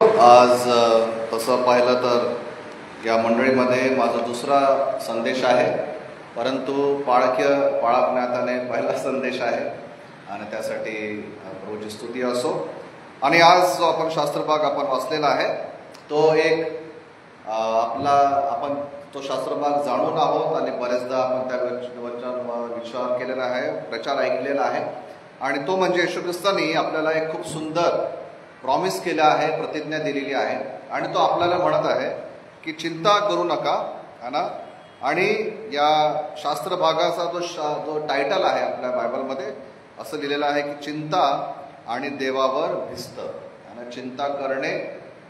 आज तसं पाहिलं तर या मंडळीमध्ये माझा दुसरा संदेश आहे, परंतु पाळकण्याताने पहिला संदेश आहे आणि त्यासाठी प्रभूची स्तुती असो. आणि आज जो आपण शास्त्रभाग आपण वाचलेला आहे तो एक आपण तो शास्त्रभाग जाणून आहोत आणि बरेचदा आपण त्या वचनावर विचार केलेला आहे, प्रचार ऐकलेला आहे. आणि तो म्हणजे येशू ख्रिस्तांनी आपल्याला एक खूप सुंदर प्रॉमिस केला आहे, प्रतिज्ञा दिलेली आहे. आणि तो आपल्याला म्हणत आहे की चिंता करू नका, है ना. आणि या शास्त्र भागाचा जो टायटल आहे आपल्या बायबलमध्ये असं लिहिलेलं आहे की चिंता आणि देवावर भिस्त. चिंता करणे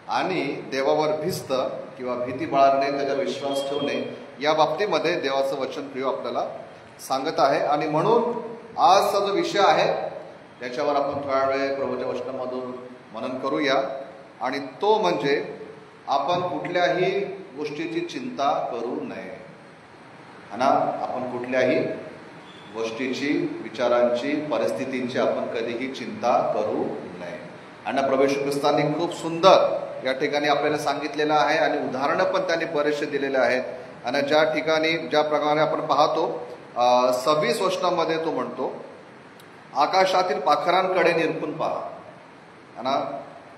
आणि देवावर भिस्त किंवा भीती बाळगणे, त्याच्यावर विश्वास ठेवणे, या बाबतीमध्ये देवाचं वचन प्रिय आपल्याला सांगत आहे. आणि म्हणून आजचा जो विषय आहे त्याच्यावर आपण थोडा वेळ प्रभूच्या वचनामधून मनन करूया. आणि तो म्हणजे आपण कुठल्याही गोष्टीची चिंता करू नये, है ना. आपण कुठल्याही गोष्टीची, विचारांची, परिस्थितींची आपण कधीही चिंता करू नये. आणि प्रभू येशू ख्रिस्तांनी खूप सुंदर या ठिकाणी आपल्याला सांगितलेलं आहे आणि उदाहरणं पण त्यांनी बरेचसे दिलेले आहेत. आणि ज्या ठिकाणी ज्या प्रकारे आपण पाहतो 26 वचनामध्ये तो म्हणतो, आकाशातील पाखरांकडे निरखून पहा, है ना.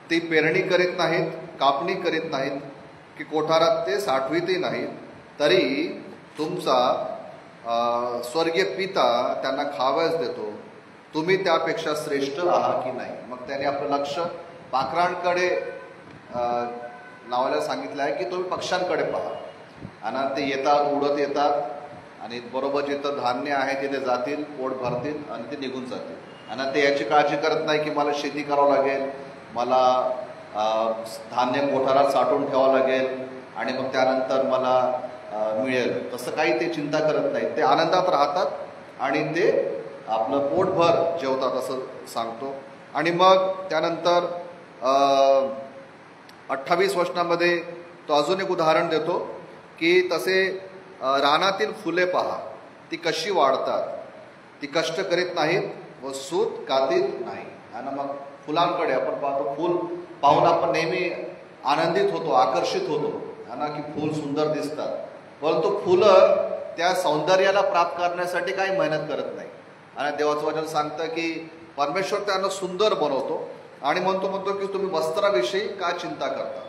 ती पेरणी करीत नाहीत, कापणी करीत नाहीत, की कोठारात ते साठवितही नाहीत, तरी तुमचा स्वर्गीय पिता त्यांना खावयास देतो. तुम्ही त्यापेक्षा श्रेष्ठ आहात की नाही. मग त्याने आपलं लक्ष पाखरांकडे लावायला सांगितलं आहे की तुम्ही पक्ष्यांकडे पहा. आणि ते येतात, उडत येतात आणि बरोबर जिथं धान्य आहे तिथे जातील, पोट भरतील आणि ते निघून जातील. आणि ते याची काळजी करत नाही की मला शेती करावं लागेल, मला धान्य कोठारात साठवून ठेवावं लागेल आणि मग त्यानंतर मला मिळेल. तसं काही ते चिंता करत नाही. ते आनंदात राहतात आणि ते आपलं पोटभर जेवतात असं सांगतो. आणि मग त्यानंतर 28 वचनामध्ये तो अजून एक उदाहरण देतो की तसे रानातील फुले पहा, ती कशी वाढतात, ती कष्ट करीत नाहीत व सूत कातीत नाही. आणि मग फुलांकडे आपण पाहतो, फूल पाहून आपण नेहमी आनंदित होतो, आकर्षित होतो, है ना, की फूल सुंदर दिसतात. परंतु फुलं त्या सौंदर्याला प्राप्त करण्यासाठी काही मेहनत करत नाही. आणि देवाचं वचन सांगतं की परमेश्वर त्यांना सुंदर बनवतो. आणि म्हणतो की तुम्ही वस्त्राविषयी का चिंता करता,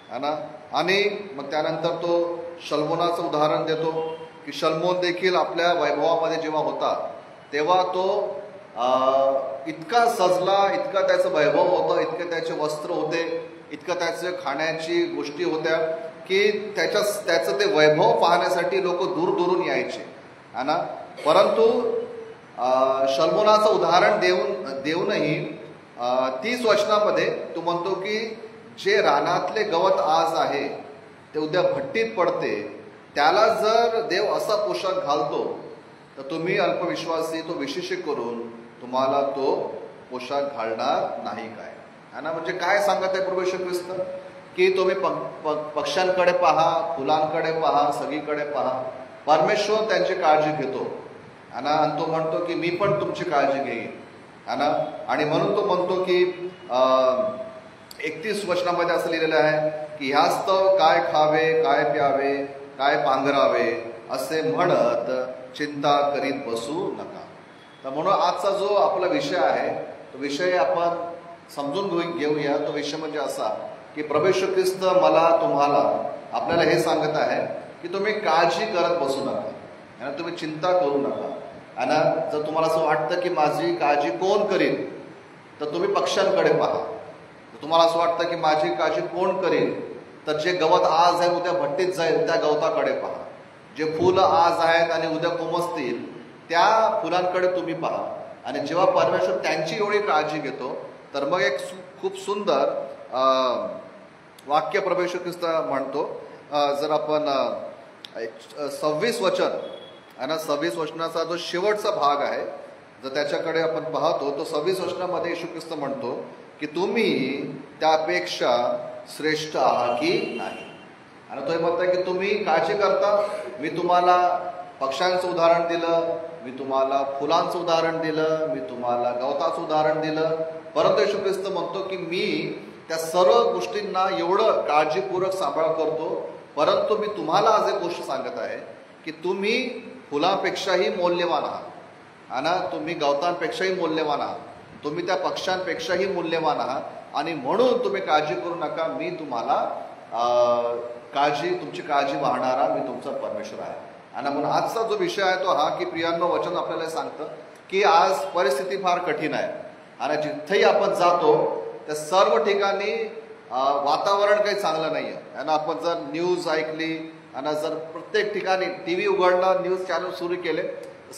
है ना. आणि मग त्यानंतर तो शल्मोनाचं उदाहरण देतो की शल्मोन देखील आपल्या वैभवामध्ये जेव्हा होता तेव्हा तो इतका सजला, इतकं त्याचं वैभव होतं, इतके त्याचे वस्त्र होते, इतकं त्याचे खाण्याची गोष्टी होत्या की त्याचं ते वैभव पाहण्यासाठी लोक दूरून यायचे, है ना. परंतु शल्मोनाचं उदाहरण देऊनही 30 वचनामध्ये तो म्हणतो की जे रानातले गवत आज आहे ते उद्या भट्टीत पडते, त्याला जर देव असा पोशाख घालतो तर तुम्ही अल्पविश्वासी तो विशेष करून तुम्हाला तो पोशाख घालणार नाही काय, है ना. म्हणजे काय सांगत आहे प्रभू येशू ख्रिस्त की तुम्ही पक्ष्यांकडे पहा, फुलांकडे पहा, सगळीकडे पहा. परमेश्वर त्यांची काळजी घेतो, है ना. आणि तो म्हणतो की मी पण तुमची काळजी घेईन, है ना. आणि म्हणून तो म्हणतो की 31 वचनामध्ये असं लिहिलेलं आहे की ह्यास्तव काय खावे, काय प्यावे, काय पांघरावे असे म्हणत चिंता करीत बसू नका. तर म्हणून आजचा जो आपला विषय आहे तो विषय आपण समजून घेऊया. तो विषय म्हणजे असा की प्रभू येशू ख्रिस्त मला, तुम्हाला, आपल्याला हे सांगत आहे की तुम्ही काळजी करत बसू नका, है ना. तुम्ही चिंता करू नका. आणि जर तुम्हाला असं वाटतं की माझी काळजी कोण करील तर तुम्ही पक्ष्यांकडे पहा. तुम्हाला असं वाटतं की माझी काळजी कोण करेल तर जे गवत आज आहे उद्या भट्टीत जाईल त्या गवताकडे पहा. जे फुलं आज आहेत आणि उद्या कोमसतील त्या फुलांकडे तुम्ही पहा. आणि जेव्हा परमेश्वर त्यांची एवढी काळजी घेतो तर मग एक खूप सुंदर वाक्य प्रभू येशू ख्रिस्त म्हणतो. जर आपण 26 वचन आणि 26 वचनाचा जो शेवटचा भाग आहे जर त्याच्याकडे आपण पाहतो तो 26 वचनामध्ये येशू ख्रिस्त म्हणतो की तुम्ही त्यापेक्षा श्रेष्ठ आहात की नाही. आणि तो म्हणतो की तुम्ही काळजी करता. मी तुम्हाला पक्ष्यांचं उदाहरण दिलं, मी तुम्हाला फुलांचं उदाहरण दिलं, मी तुम्हाला गवताचं उदाहरण दिलं, परंतु येशू ख्रिस्त म्हणतो की मी त्या सर्व गोष्टींना एवढं काळजीपूर्वक सांभाळ करतो. परंतु मी तुम्हाला आज एक गोष्ट सांगत आहे की तुम्ही फुलांपेक्षाही मौल्यवान आहात आणि तुम्ही गवतांपेक्षाही मौल्यवान आहात, तुम्ही त्या पक्ष्यांपेक्षाही मूल्यवान आहात आणि म्हणून तुम्ही काळजी करू नका. मी तुम्हाला तुमची काळजी वाहणारा मी तुमचा परमेश्वर आहे. आणि म्हणून आजचा जो विषय आहे तो हा की प्रियांनो, वचन आपल्याला सांगतं की आज परिस्थिती फार कठीण आहे आणि जिथेही आपण जातो त्या सर्व ठिकाणी वातावरण काही चांगलं नाही आहे. आणि आपण जर न्यूज ऐकली आणि जर प्रत्येक ठिकाणी टी व्ही उघडलं, न्यूज चॅनल सुरू केले,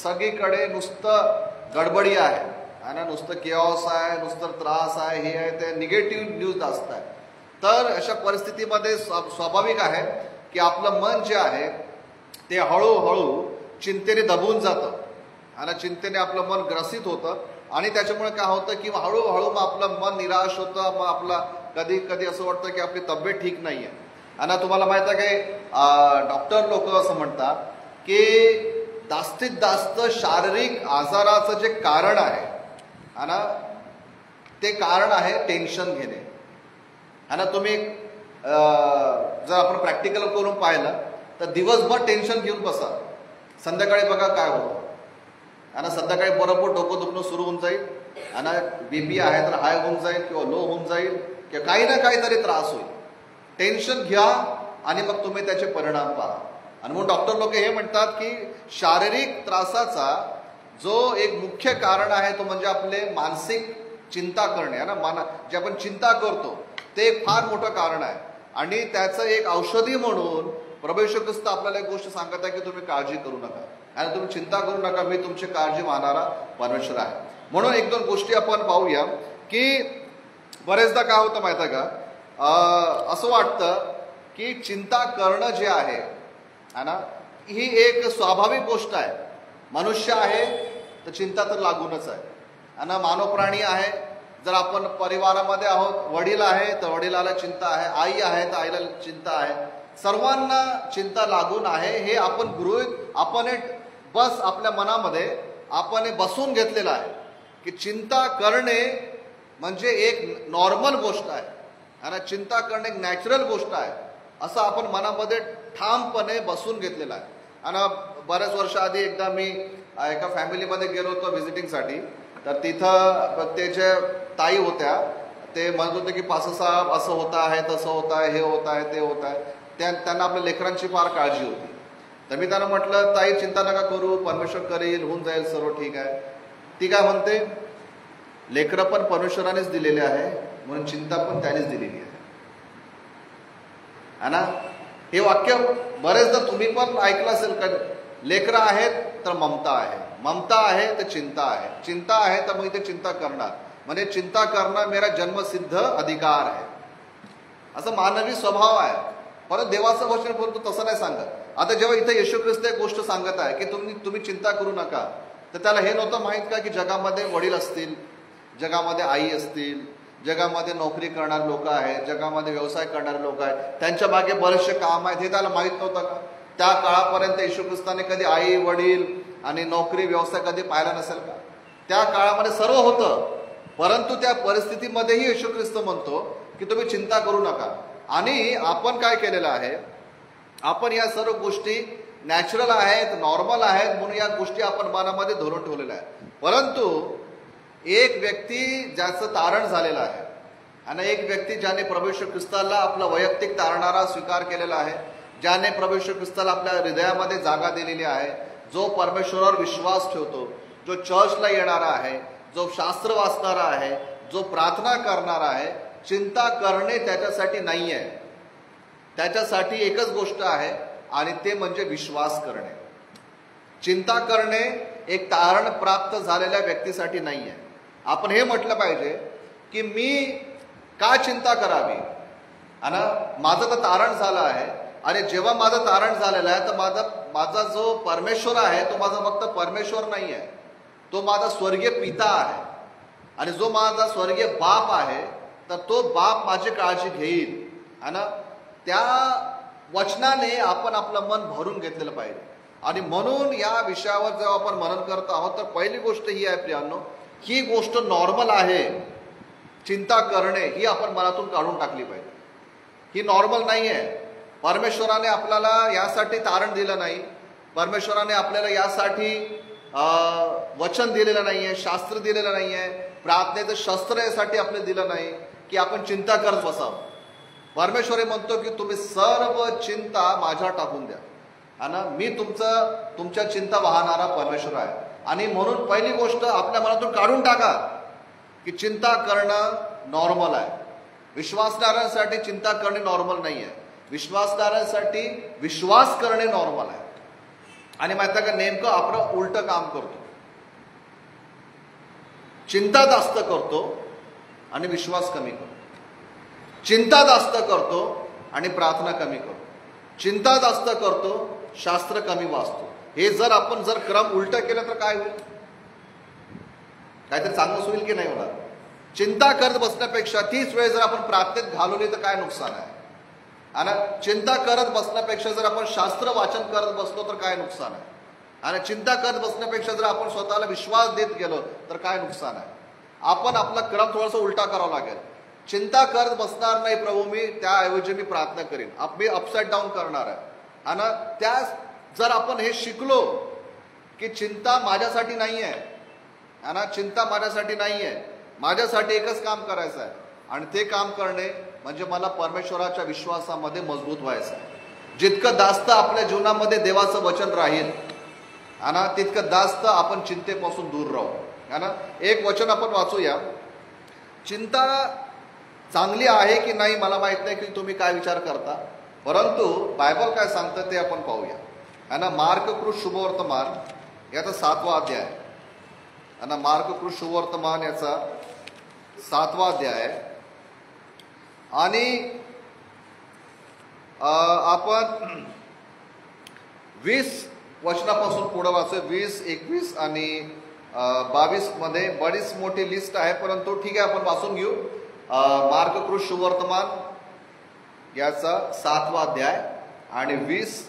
सगळीकडे नुसतं गडबडी आहे आणि नुसतं केऑस आहे, नुसतं त्रास आहे, हे आहे ते निगेटिव्ह न्यूज असत आहे. तर अशा परिस्थितीमध्ये स्वाभाविक आहे की आपलं मन जे आहे ते हळूहळू चिंतेने दबून जातं आणि चिंतेने आपलं मन ग्रसित होतं आणि त्याच्यामुळे काय होतं की हळूहळू मग आपलं मन निराश होतं. मग आपला कधी कधी असं वाटतं की आपली तब्येत ठीक नाही आहे. आणि तुम्हाला माहित आहे की डॉक्टर लोक असं म्हणतात की जास्तीत जास्त शारीरिक आजाराचं जे कारण आहे आणि ते कारण आहे टेन्शन घेणे. आणि तुम्ही जर आपण प्रॅक्टिकल करून पाहिलं तर दिवसभर टेन्शन घेऊन बसा, संध्याकाळी बघा काय होतं. आणि संध्याकाळी बरोबर डोकं दुखणं सुरू होऊन जाईल आणि बीपी आहे तर हाय होऊन जाईल किंवा लो होऊन जाईल किंवा काही ना काहीतरी त्रास होईल. टेन्शन घ्या आणि मग तुम्ही त्याचे परिणाम पहा. आणि म्हणून डॉक्टर लोक हे म्हणतात की शारीरिक त्रासाचा जो एक मुख्य कारण आहे तो म्हणजे आपले मानसिक चिंता करणे आहे ना, जे आपण चिंता करतो ते एक फार मोठं कारण आहे. आणि त्याचं एक औषधी म्हणून प्रभू येशू ख्रिस्त आपल्याला एक गोष्ट सांगत आहे की तुम्ही काळजी करू नका आणि तुम्ही चिंता करू नका, मी तुमची काळजी मानणारा परमेश्वर आहे. म्हणून एक दोन गोष्टी आपण पाहूया की बरेचदा काय होतं माहिती आहे का, असं वाटतं की चिंता करणं जे आहे ना ही एक स्वाभाविक गोष्ट आहे. मनुष्य आहे तर चिंता तर लागूनच आहे. आणि मानव प्राणी आहे, जर आपण परिवारामध्ये आहोत, वडील आहे तर वडिलाला चिंता आहे, आई आहे तर आईला चिंता आहे, सर्वांना चिंता लागून आहे. हे आपण आपण बस आपल्या मनामध्ये आपण बसून घेतलेलं आहे की चिंता करणे म्हणजे एक नॉर्मल गोष्ट आहे आणि चिंता करणे एक नॅचरल गोष्ट आहे असं आपण मनामध्ये ठामपणे बसून घेतलेलं आहे. आणि बऱ्याच वर्ष आधी एकदा मी एका फॅमिलीमध्ये गेलो होतो व्हिजिटिंगसाठी. तर तिथं ते जे ताई होत्या ते म्हणत होते की पासं साहेब असं होत आहे, तसं होत आहे, हे होत आहे, ते होत आहे. त्यांना आपल्या लेकरांची फार काळजी होती. तर मी त्यांना म्हटलं ताई चिंता नका करू, परमेश्वर करेल, होऊन जाईल, सर्व ठीक आहे. ती काय म्हणते, लेकरं पण परमेश्वरानेच दिलेले आहे म्हणून चिंता पण त्यानेच दिलेली आहे. ना हे वाक्य बरेचदा तुम्ही पण ऐकलं असेल का, लेकरं आहेत तर ममता आहे, ममता आहे तर चिंता आहे, चिंता आहे तर मग ते चिंता करणार, म्हणजे चिंता करणं मेरा जन्मसिद्ध अधिकार आहे असं मानवी स्वभाव आहे. परत देवाचं वचन परंतु तसं नाही सांगत. आता जेव्हा इथे येशू ख्रिस्त एक गोष्ट सांगत आहे की तुम्ही चिंता करू नका, तर त्याला हे नव्हतं माहीत का की जगामध्ये वडील असतील, जगामध्ये आई असतील, जगामध्ये नोकरी करणारे लोक आहेत, जगामध्ये व्यवसाय करणारे लोक आहेत, त्यांच्या मागे बरेचसे काम आहेत, हे त्याला माहीत नव्हतं का? त्या काळापर्यंत येशू ख्रिस्ताने कधी आई वडील आणि नोकरी व्यवसाय कधी पाहिला नसेल का? त्या काळामध्ये सर्व होतं. परंतु त्या परिस्थितीमध्येही येशू ख्रिस्त म्हणतो की तुम्ही चिंता करू नका. आणि आपण काय केलेलं आहे, आपण या सर्व गोष्टी नॅचरल आहेत, नॉर्मल आहेत म्हणून या गोष्टी आपण मनामध्ये धरून ठेवलेल्या आहेत. परंतु एक व्यक्ती ज्याचं तारण झालेलं आहे आणि एक व्यक्ती ज्याने प्रभू येशू ख्रिस्ताला आपला वैयक्तिक तारणारा स्वीकार केलेला आहे, ज्याने प्रभू येशू ख्रिस्ताला आपल्या हृदयामध्ये जागा दिलेली आहे, जो परमेश्वरावर विश्वास ठेवतो, जो चर्चला येणारा आहे, जो शास्त्र वाचणारा आहे, जो प्रार्थना करणारा आहे, चिंता करणे त्याच्यासाठी नाही आहे. त्याच्यासाठी एकच गोष्ट आहे आणि ते म्हणजे विश्वास करणे. चिंता करणे एक तारण प्राप्त झालेल्या व्यक्तीसाठी नाही आहे. आपण हे म्हटलं पाहिजे की मी का चिंता करावी, आणि माझं तर तारण झालं आहे, आणि जेव्हा माझं तारण झालेलं आहे तर माझा जो परमेश्वर आहे तो माझा फक्त परमेश्वर नाही आहे, तो माझा स्वर्गीय पिता आहे. आणि जो माझा स्वर्गीय बाप आहे तर तो बाप माझी काळजी घेईल. आणि त्या वचनाने आपण आपलं मन भरून घेतलेलं पाहिजे. आणि म्हणून या विषयावर जेव्हा आपण मनन करत आहोत तर पहिली गोष्ट ही आहे प्रियांनो, ही गोष्ट नॉर्मल आहे चिंता करणे ही आपण मनातून काढून टाकली पाहिजे. ही नॉर्मल नाही आहे. परमेश्वराने आपल्याला यासाठी तारण दिलं नाही. परमेश्वराने आपल्याला यासाठी वचन दिलेलं नाही आहे, शास्त्र दिलेलं नाही आहे, प्रार्थनेचं शस्त्र यासाठी आपल्याला दिलं नाही की आपण चिंता करत बसावं. परमेश्वर म्हणतो की तुम्ही सर्व चिंता माझ्या टाकून द्या. हा ना, मी तुमच्या चिंता वाहणारा परमेश्वर आहे. आणि म्हणून पहिली गोष्ट आपल्या मनातून काढून टाका की चिंता करणं नॉर्मल आहे. विश्वासणाऱ्यांसाठी चिंता करणे नॉर्मल नाही आहे. विश्वासणाऱ्यांसाठी विश्वास करणे नॉर्मल आहे. आणि माहिती आहे का, नेमकं आपण उलट काम करतो. चिंता जास्त करतो आणि विश्वास कमी करतो. चिंता जास्त करतो आणि प्रार्थना कमी करतो. चिंता जास्त करतो, शास्त्र कमी वाचतो. हे जर आपण क्रम उलट केलं तर काय होईल? काहीतरी चांगलंच होईल की नाही होणार? चिंता करत बसण्यापेक्षा तीच वेळ जर आपण प्रार्थनेत घालवली तर काय नुकसान आहे? आणि चिंता करत बसण्यापेक्षा जर आपण शास्त्र वाचन करत बसलो तर काय नुकसान आहे? आणि चिंता करत बसण्यापेक्षा जर आपण स्वतःला विश्वास देत गेलो तर काय नुकसान आहे? आपण आपला क्रम थोडासा उलटा करावा लागेल. चिंता करत बसणार नाही प्रभू मी, त्याऐवजी मी प्रार्थना करीन. मी अपसाइड डाऊन करणार आहे. आणि त्या जर आपण हे शिकलो की चिंता माझ्यासाठी नाही आहे, आणि चिंता माझ्यासाठी नाही आहे, माझ्यासाठी एकच काम करायचं आहे आणि ते काम करणे म्हणजे मला परमेश्वराच्या विश्वासामध्ये मजबूत व्हायचं आहे. जितकं जास्त आपल्या जीवनामध्ये देवाचं वचन राहील आणि तितकं जास्त आपण चिंतेपासून दूर राहू. आणि एक वचन आपण वाचूया. चिंता चांगली आहे की नाही मला माहित नाही की तुम्ही काय विचार करता, परंतु बायबल काय सांगतं ते आपण पाहूया. आणि मार्ककृत शुभवर्तमान याचा 7वा अध्याय. आणि मार्ककृत शुभवर्तमान याचा 7वा अध्याय. आणि आपण 20 वचनापासून पुढे वाचूया. 20, 21 आणि 22 मध्ये बरीच मोठी लिस्ट आहे, परंतु ठीक आहे आपण वाचून घेऊ. मार्ककृत शुभवर्तमान याचा 7वा अध्याय आणि 20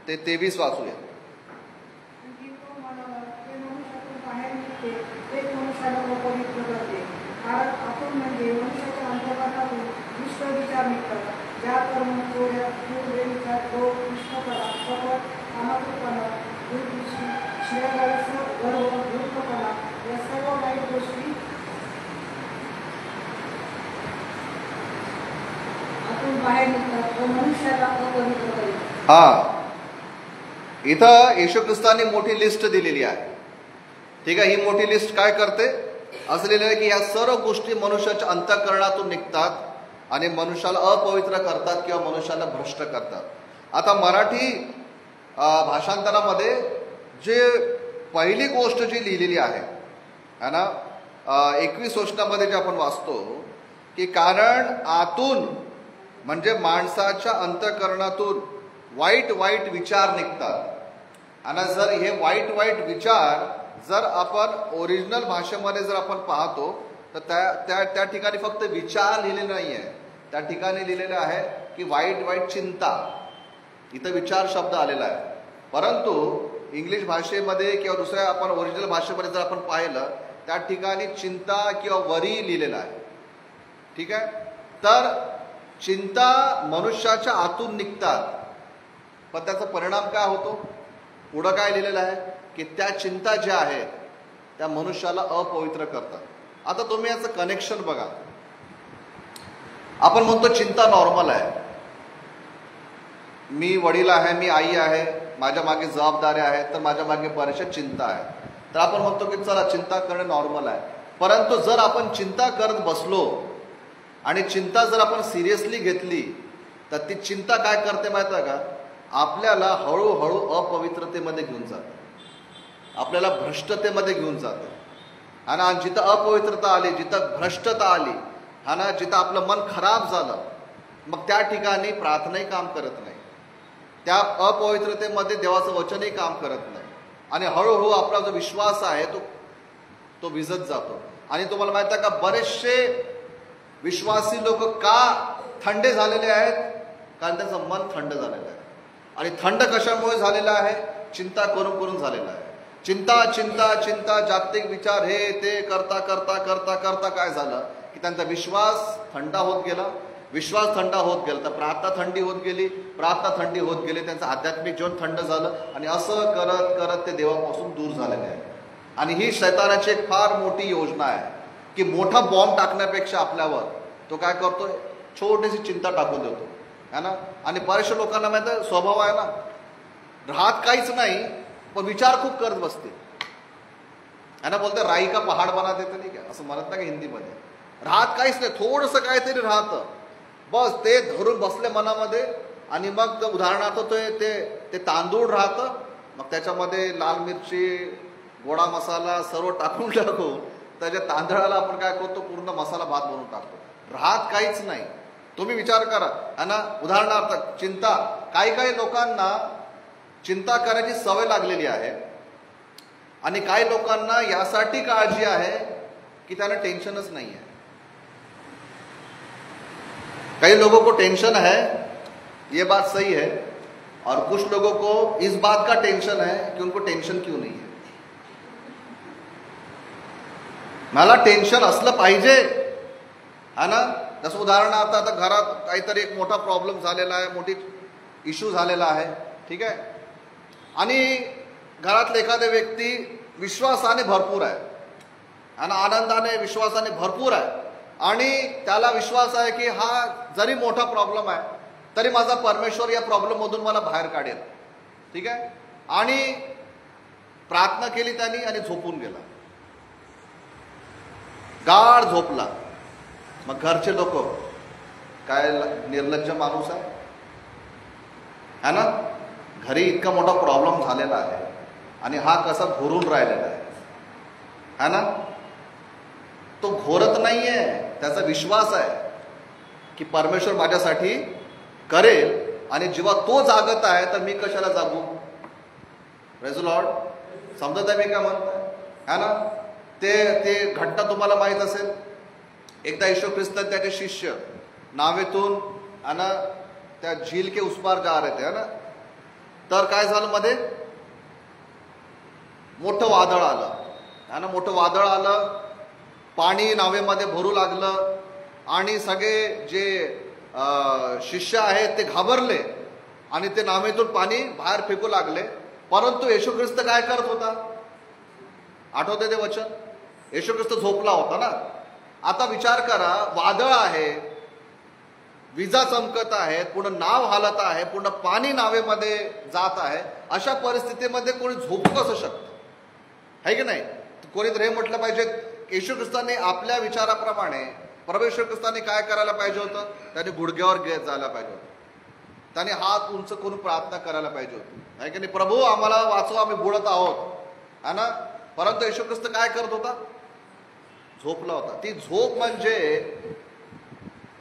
ते 23 वाचूया. हा, इथं येशू ख्रिस्तांनी मोठी लिस्ट दिलेली आहे. ठीक आहे, ही मोठी लिस्ट काय करते? असं लिहिलेलं आहे की या सर्व गोष्टी मनुष्याच्या अंतःकरणातून निघतात आणि मनुष्याला अपवित्र करतात किंवा मनुष्याला भ्रष्ट करतात. आता मराठी भाषांतरामध्ये जे पहिली गोष्ट जी लिहिलेली आहे ना, 21 वचनामध्ये जे आपण वाचतो की कारण आतून म्हणजे माणसाच्या अंतःकरणातून वाईट वाईट विचार निघतात. आणि जर हे वाईट वाईट विचार जर आपण ओरिजिनल भाषेमध्ये जर आपण पाहतो तर त्या ठिकाणी फक्त विचार लिहिलेले नाही आहे, त्या ठिकाणी लिहिलेलं आहे की वाईट वाईट चिंता. इथं विचार शब्द आलेला आहे, परंतु इंग्लिश भाषेमध्ये किंवा दुसऱ्या आपण ओरिजिनल भाषेमध्ये जर आपण पाहिलं त्या ठिकाणी चिंता किंवा वरी लिहिलेलं आहे. ठीक आहे, तर चिंता मनुष्याच्या आतून निघतात, पण त्याचा परिणाम काय होतो? पुढं काय लिहिलेलं आहे की त्या चिंता ज्या आहेत त्या मनुष्याला अपवित्र करतात. आता तुम्ही याचं कनेक्शन बघा. आपण म्हणतो चिंता नॉर्मल आहे, मी वडील आहे, मी आई आहे, माझ्या मागे जबाबदाऱ्या आहेत, तर माझ्या मागे बऱ्याचशा चिंता आहे. तर आपण म्हणतो की चला चिंता करणं नॉर्मल आहे. परंतु जर आपण चिंता करत बसलो आणि चिंता जर आपण सिरियसली घेतली तर ती चिंता काय करते माहिती आहे का? आपल्याला हळूहळू अपवित्रतेमध्ये घेऊन जाते, आपल्याला भ्रष्टतेमध्ये घेऊन जाते. आणि जिथं अपवित्रता आली, जिथं भ्रष्टता आली, हा ना, जिथं आपलं मन खराब झालं, मग त्या ठिकाणी प्रार्थनाही काम करत नाही, त्या अपवित्रतेमध्ये देवाचं वचनही काम करत नाही. आणि हळूहळू आपला जो विश्वास आहे तो विझत जातो. आणि तुम्हाला माहिती आहे का, बरेचसे विश्वासी लोक का थंडे झालेले आहेत? कारण त्यांचं मन थंड झालेलं आहे. आणि थंड कशामुळे झालेलं आहे? चिंता करून करून झालेलं आहे. चिंता चिंता चिंता, जागतिक विचार, हे ते करता करता करता करता काय झालं की त्यांचा विश्वास थंड होत गेला. विश्वास थंड होत गेला तर प्रार्थना थंडी होत गेली, प्रार्थना थंडी होत गेली, त्यांचं आध्यात्मिक जीवन थंड झालं आणि असं करत करत ते देवापासून दूर झालेले आहे. आणि ही शैतानाची एक फार मोठी योजना आहे की मोठा बॉम्ब टाकण्यापेक्षा आपल्यावर तो काय करतोय, छोटीशी चिंता टाकून देतो है ना. आणि बऱ्याचशा लोकांना माहिती आहे स्वभाव आहे ना, राहत काहीच नाही पण विचार खूप करत बसते है ना. बोलते राई का पहाड बना देते नाही का, असं म्हणत नाही का हिंदीमध्ये. राहत काहीच नाही, थोडंसं काहीतरी राहतं बस, ते धरून बसले मनामध्ये. आणि मग उदाहरणार्थ ते तांदूळ राहतं, मग त्याच्यामध्ये लाल मिरची, गोडा मसाला सर्व टाकून त्याच्या तांदळाला आपण काय करतो, पूर्ण मसाला भात बनवून टाकतो. राहत काहीच नाही. तुम्ही विचार करा है ना. उदाहरणार्थ चिंता, काही लोकांना चिंता करायची सवय लागलेली आहे आणि काही लोकांना यासाठी काळजी आहे की त्यांना टेन्शनच नाही है. कई लोगों को टेंशन है, ये बात सही है, और कुछ लोगों को इस बात का टेंशन है कि उनको टेंशन क्यों नहीं है. मला टेन्शन असलं पाहिजे है ना. जसं उदाहरणार्थ आता घरात काहीतरी एक मोठा प्रॉब्लेम झालेला आहे, मोठी इश्यू झालेला आहे, ठीक आहे. आणि घरातले एखादे व्यक्ती विश्वासाने भरपूर आहे आणि आनंदाने विश्वासाने भरपूर आहे आणि त्याला विश्वास आहे की हा जरी मोठा प्रॉब्लेम आहे तरी माझा परमेश्वर या प्रॉब्लेम मधून मला बाहेर काढेल, ठीक आहे. आणि प्रार्थना केली त्यांनी आणि झोपून गेला, गाढ झोपला. मग घरचे लोक काय निर्लज्ज माणूस आहे है ना. घरी इतका मोठा प्रॉब्लेम झालेला आहे आणि हा कसा घोरून राहिलेला आहे ना. तो घोरत नाहीये, त्याचा विश्वास आहे की परमेश्वर माझ्यासाठी करेल आणि जेव्हा तो जागत आहे तर मी कशाला जागू. Praise the lord. समजत आहे मी काय म्हणतोय है ना. ते घटना तुम्हाला माहित असेल. एकदा येशू ख्रिस्त त्याचे शिष्य नावेतून है ना त्या झील के उस पार जा रहे थे है ना. तर काय झालं, मध्ये मोठं वादळ आलं है ना. मोठं वादळ आलं, पाणी नावेमध्ये भरू लागलं आणि सगळे जे शिष्य आहेत ते घाबरले आणि ते नावेतून पाणी बाहेर फेकू लागले. परंतु येशू ख्रिस्त काय करत होता, आठवते ते वचन. येशू ख्रिस्त झोपला होता ना. आता विचार करा, वादळ आहे, विजा चमकत आहे, पूर्ण नाव हालत आहे, पूर्ण पाणी नावेमध्ये जात आहे. अशा परिस्थितीमध्ये कोणी झोपू कसं शकतं, है की नाही. कोणीतरी हे म्हटलं पाहिजे, येशू ख्रिस्तांनी आपल्या विचाराप्रमाणे परमेश्वर ख्रिस्तांनी काय करायला पाहिजे होतं, त्याने गुडघ्यावर जायला पाहिजे होतं, त्याने हात उंच करून प्रार्थना करायला पाहिजे होती, है की नाही. प्रभू आम्हाला वाचवा, आम्ही बुडत आहोत है ना. परंतु येशू ख्रिस्त काय करत होता, झोपला होता. ती झोप म्हणजे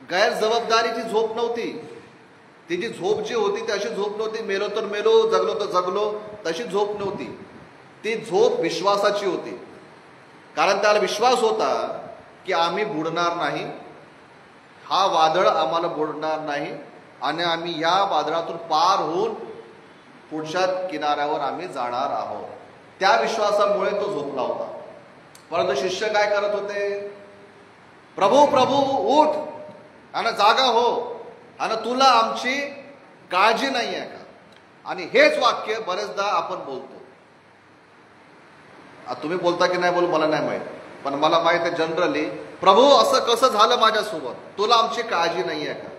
गैरजबाबदारीची झोप नव्हती. तिची झोप जी होती ती अशी झोप नव्हती, मेलो तर मेलो, जगलो तर जगलो, तशी झोप नव्हती. ती झोप विश्वासाची होती. कारण त्याला विश्वास होता की आम्ही बुडणार नाही, हा वादळ आम्हाला बुडणार नाही आणि आम्ही या वादळातून पार होऊन पुढच्या किनाऱ्यावर आम्ही जाणार आहोत. त्या विश्वासामुळे तो झोपला होता. परंतु शिष्य काय करत होते, प्रभू प्रभू उठ आणि जागा हो आणि तुला आमची काळजी नाही आहे का. आणि हेच वाक्य बरेचदा आपण बोलतो. तुम्ही बोलता की नाही बोल मला नाही माहित, पण मला माहित आहे जनरली, प्रभू असं कसं झालं माझ्यासोबत, तुला आमची काळजी नाही आहे का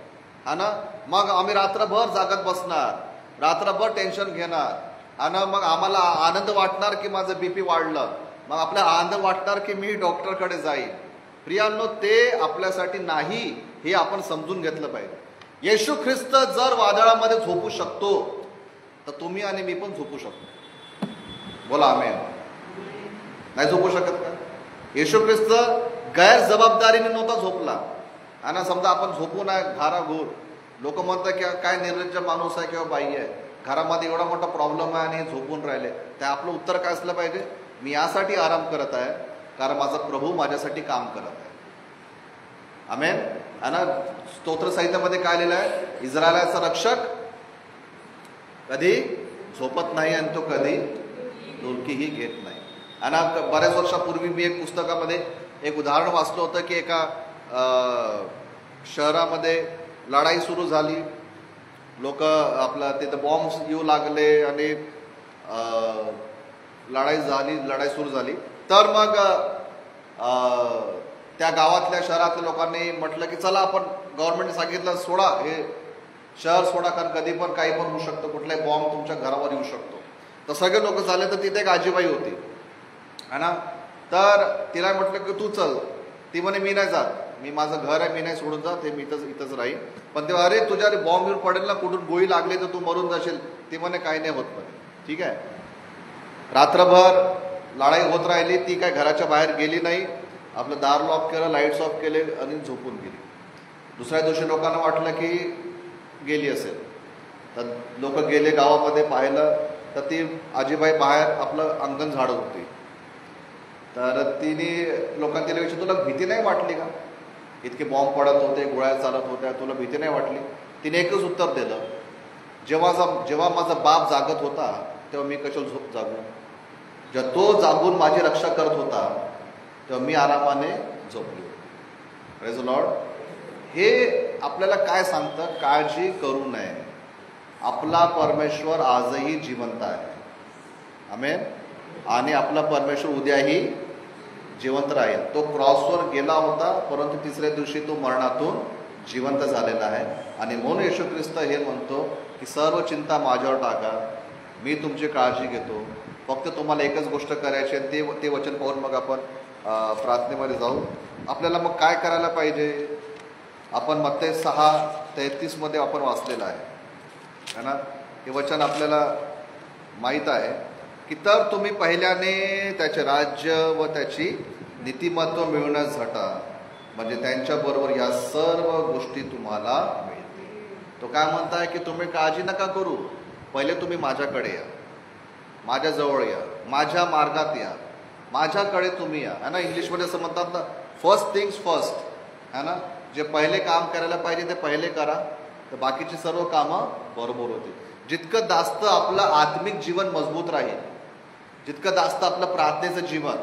हा ना. मग आम्ही रात्रभर जागत बसणार, रात्रभर टेन्शन घेणार आणि मग आम्हाला आनंद वाटणार की माझं बीपी वाढलं, मग आपल्याला आनंद वाटणार की मी डॉक्टरकडे जाईल. प्रियांनो, ते आपल्यासाठी नाही हे आपण समजून घेतलं पाहिजे. येशू ख्रिस्त जर वादळामध्ये झोपू शकतो तर तुम्ही आणि मी पण झोपू शकतो. बोला आमेन. नाही झोपू शकत का. येशू ख्रिस्त गैरजबाबदारीने नव्हता झोपला. आणि समजा आपण झोपू नाही घाराघोर, लोक म्हणतात की काय निर्लज्ज माणूस आहे किंवा बाई आहे, घरामध्ये एवढा मोठा प्रॉब्लेम आहे आणि झोपून राहिले. ते आपलं उत्तर काय असलं पाहिजे, मी यासाठी आराम करत आहे कारण माझा प्रभू माझ्यासाठी काम करत आहे. आमेन. आणि स्तोत्र साहित्यामध्ये काय लिहिलं आहे, इस्रायलाचा रक्षक कधी झोपत नाही आणि तो कधी डुलकीही घेत नाही. आणि बऱ्याच वर्षापूर्वी मी एक पुस्तकामध्ये एक उदाहरण वाचलं होतं की एका शहरामध्ये लढाई सुरू झाली, लोक आपलं तिथं बॉम्ब्स येऊ लागले आणि लढाई सुरू झाली, तर मग त्या गावातल्या शहरातल्या लोकांनी म्हटलं की चला आपण, गव्हर्नमेंटने सांगितलं सोडा, हे शहर सोडा, कारण कधी पण काही पण होऊ शकतं, कुठलाही बॉम्ब तुमच्या घरावर येऊ शकतो. तर सगळे लोक झाले. तर तिथे एक आजीबाई होती है ना, तर तिला म्हटलं की तू चल. ती म्हणे मी नाही जात, मी माझं घर आहे, मी नाही सोडून जात, हे मी इथंच राहील. पण तेव्हा अरे तुझ्या बॉम्ब येऊन पडेल ना, कुठून गोळी लागली तर तू मरून जाशील. ती म्हणे काही नाही होत म्हणे. ठीक आहे. रात्रभर लढाई होत राहिली. ती काय घराच्या बाहेर गेली नाही, आपलं दार लॉक केलं, लाईट्स ऑफ केले आणि झोपून गेली. दुसऱ्या दिवशी लोकांना वाटलं की गेली असेल, तर लोक गेले गावामध्ये पाहिलं, तर ती आजीबाई बाहेर आपलं अंगण झाडत होती. तर तिने लोकांनी तिला विचारलं, तुला भीती नाही वाटली का? इतके बॉम्ब पडत होते, गोळ्या चालत होत्या, तुला भीती नाही वाटली? तिने एकच उत्तर दिलं, जेव्हा माझा बाप जागत होता तेव्हा मी कशाला जागू, जेव्हा तो जागून माझी रक्षा करत होता तेव्हा मी आरामाने झोपलो. Praise the Lord. हे आपल्याला काय सांगतं? काळजी करू नये, आपला परमेश्वर आजही जिवंत आहे. आमेन. आणि आपला परमेश्वर उद्याही जिवंत राहील. तो क्रॉसवर गेला होता, परंतु तिसऱ्या दिवशी तो मरणातून जिवंत झालेला आहे. आणि म्हणून येशू ख्रिस्त हे म्हणतो की सर्व चिंता माझ्यावर टाका, मी तुमची काळजी घेतो. फक्त तुम्हाला एकच गोष्ट करायची आहे, ते वचन पाहून मग आपण प्रार्थनेमध्ये जाऊ. आपल्याला मग काय करायला पाहिजे? आपण मत्ते 6:33 आपण वाचलेलं आहे ना. हे वचन आपल्याला माहीत आहे की तर तुम्ही पहिल्याने त्याचे राज्य व त्याची नीतिमत्व मिळवण्यास झटा, म्हणजे त्यांच्याबरोबर या सर्व गोष्टी तुम्हाला मिळतील. तो काय म्हणताय की तुम्ही काळजी नका करू, पहिले तुम्ही माझ्याकडे या, माझ्याजवळ या, माझ्या मार्गात या, माझ्याकडे तुम्ही या, है ना. इंग्लिशमध्ये असं म्हणतात ना, फर्स्ट थिंग्स फर्स्ट, है ना. जे पहिले काम करायला पाहिजे ते पहिले करा, तर बाकीची सर्व कामं बरोबर होतील. जितकं जास्त आपलं आत्मिक जीवन मजबूत राहील, जितकं जास्त आपलं प्रार्थनेचं जीवन,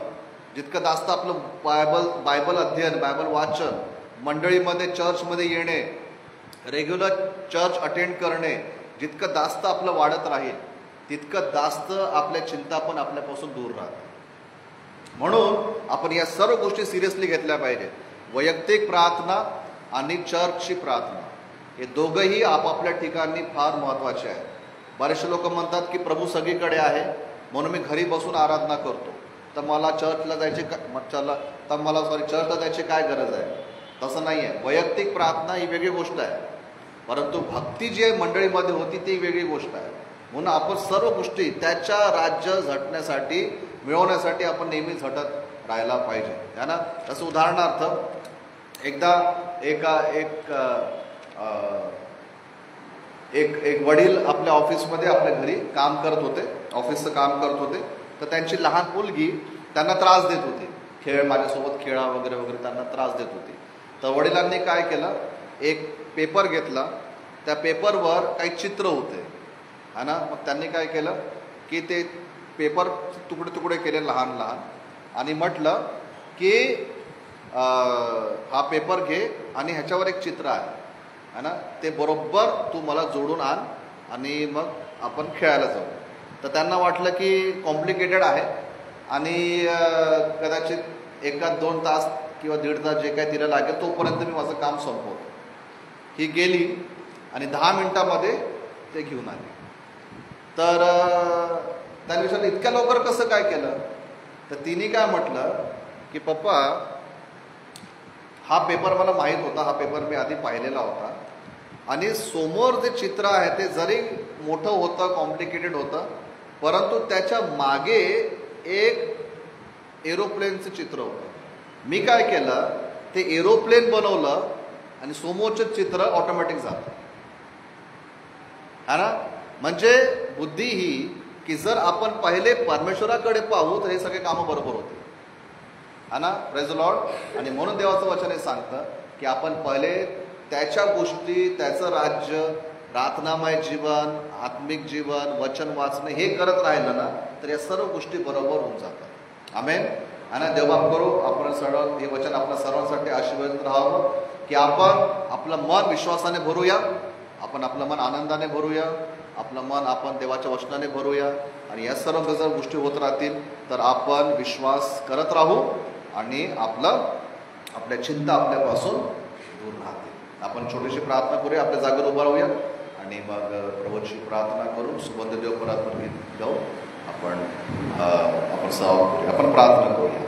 जितकं जास्त आपलं बायबल अध्ययन, बायबल वाचन, मंडळीमध्ये चर्चमध्ये येणे, रेग्युलर चर्च अटेंड करणे, जितकं जास्त आपलं वाढत राहील तितकं जास्त आपल्या चिंता पण आपल्यापासून दूर राहतात. म्हणून आपण या सर्व गोष्टी सिरियसली घेतल्या पाहिजे. वैयक्तिक प्रार्थना आणि चर्चची प्रार्थना हे दोघंही आपापल्या ठिकाणी फार महत्त्वाचे आहे. बरेचसे लोक म्हणतात की प्रभू सगळीकडे आहे म्हणून मी घरी बसून आराधना करतो, तर मला चर्चला जायची काय गरज आहे? तसं नाही आहे. वैयक्तिक प्रार्थना ही वेगळी गोष्ट आहे, परंतु भक्ती जी मंडळीमध्ये होती ती वेगळी गोष्ट आहे. म्हणून आपण सर्व गोष्टी त्याच्या राज्य झटण्यासाठी, मिळवण्यासाठी आपण नेहमी झटत राहायला पाहिजे, है ना. तसं उदाहरणार्थ एकदा एक वडील आपल्या ऑफिसमध्ये आपल्या घरी काम करत होते, ऑफिसचं काम करत होते. तर त्यांची लहान मुलगी त्यांना त्रास देत होती, माझ्यासोबत खेळा वगैरे वगैरे त्यांना त्रास देत होती. तर वडिलांनी काय केलं, एक पेपर घेतला, त्या पेपरवर काही चित्र होते, है ना. मग त्यांनी काय केलं की ते पेपर तुकडे तुकडे केले लहान लहान, आणि म्हटलं की हा पेपर घे आणि ह्याच्यावर एक चित्र आहे, है ना, ते बरोबर तू मला जोडून आण आणि मग आपण खेळायला जाऊ. तर त्यांना वाटलं की कॉम्प्लिकेटेड आहे आणि कदाचित 1-2 तास किंवा 1.5 तास जे काही तिला लागेल तोपर्यंत मी माझं काम संपवतो. ही गेली आणि 10 मिनिटामध्ये ते घेऊन आले. तर त्यांनी विचारलं इतक्या लवकर कसं काय केलं? तर तिने काय म्हटलं की पप्पा, हा पेपर मला माहीत होता, हा पेपर मी आधी पाहिलेला होता, आणि समोर जे चित्र आहे ते जरी मोठं होतं, कॉम्प्लिकेटेड होतं, परंतु त्याच्या मागे एक एरोप्लेनचं चित्र होतं. मी काय केलं, ते एरोप्लेन बनवलं आणि समोरचं चित्र ऑटोमॅटिक झालं, है ना. म्हणजे बुद्धी ही की जर आपण पहिले परमेश्वराकडे पाहू तर हे सगळे कामं बरोबर होते, है ना. Praise the Lord. आणि म्हणून देवाचं वचन हे सांगतं की आपण पहिले त्याच्या गोष्टी, त्याचं राज्य, प्रार्थनामय जीवन, आत्मिक जीवन, वचन वाचणं हे करत राहिलं ना तर या सर्व गोष्टी बरोबर होऊन जातात. आमेन. आणि देवबाप करू आपण सर्व हे वचन आपल्या सर्वांसाठी आशीर्वाद राहावं की आपण आपलं मन विश्वासाने भरूया, आपण आपलं मन आनंदाने भरूया, आपलं मन आपण देवाच्या वचनाने भरूया आणि या सर्व जर गोष्टी होत राहतील तर आपण विश्वास करत राहू आणि आपल्या चिंता आपल्यापासून दूर राहतील. आपण छोटीशी प्रार्थना करूया, आपल्या जागेवर उभा राहूया आणि मग प्रभूची प्रार्थना करून सुबंध देव परत गाऊ आपण प्रार्थना करूया.